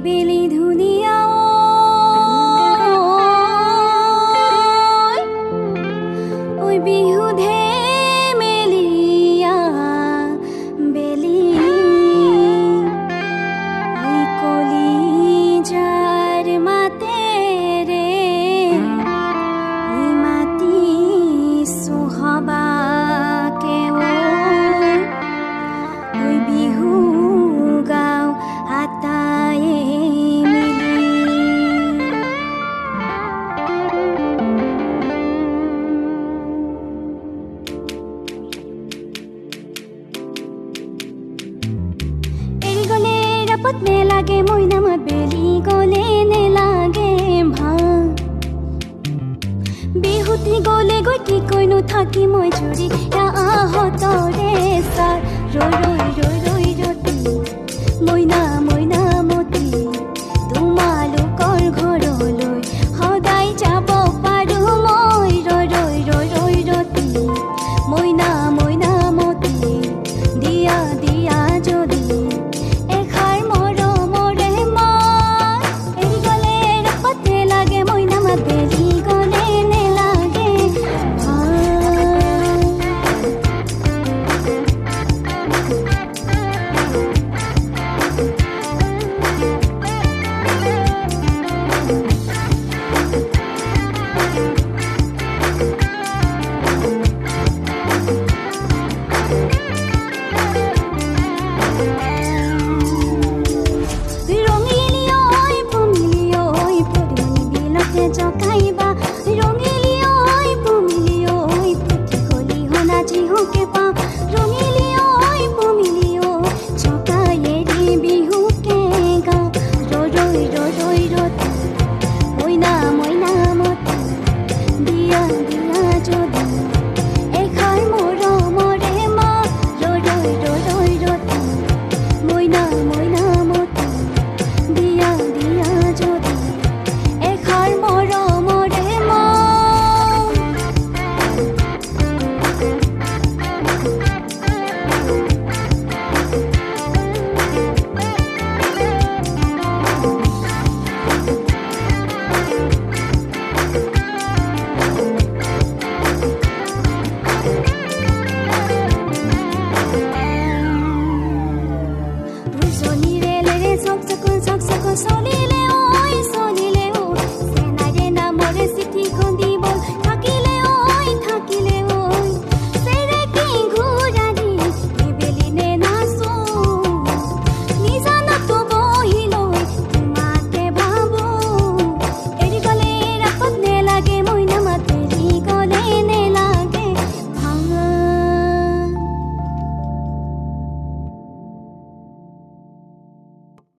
বেলি ধুনীয়া ঐ বিহু ধেমেলীয়া বেলি ঐ কলিজাৰ মাতেৰে ঐ মাতি চুহবাকে ঐ বিহু গাওঁ আটায়ে নেলাগে মইনামত বেলি গলে নেলাগে ভাল বিহুতি গলে গৈ কি কৈনো থাকি মই জুৰি আহতৰে চাৰ ৰৈ ৰৈ ৰৈ ৰৈ ৰতি মইনা মইনা মতি তোমালোকৰ ঘৰলৈ সদায় যাব পাৰো মই ৰৈ ৰৈ ৰৈ ৰৈ ৰতি মইনা মইনা মতি দিয়া দিয়া যদি Soli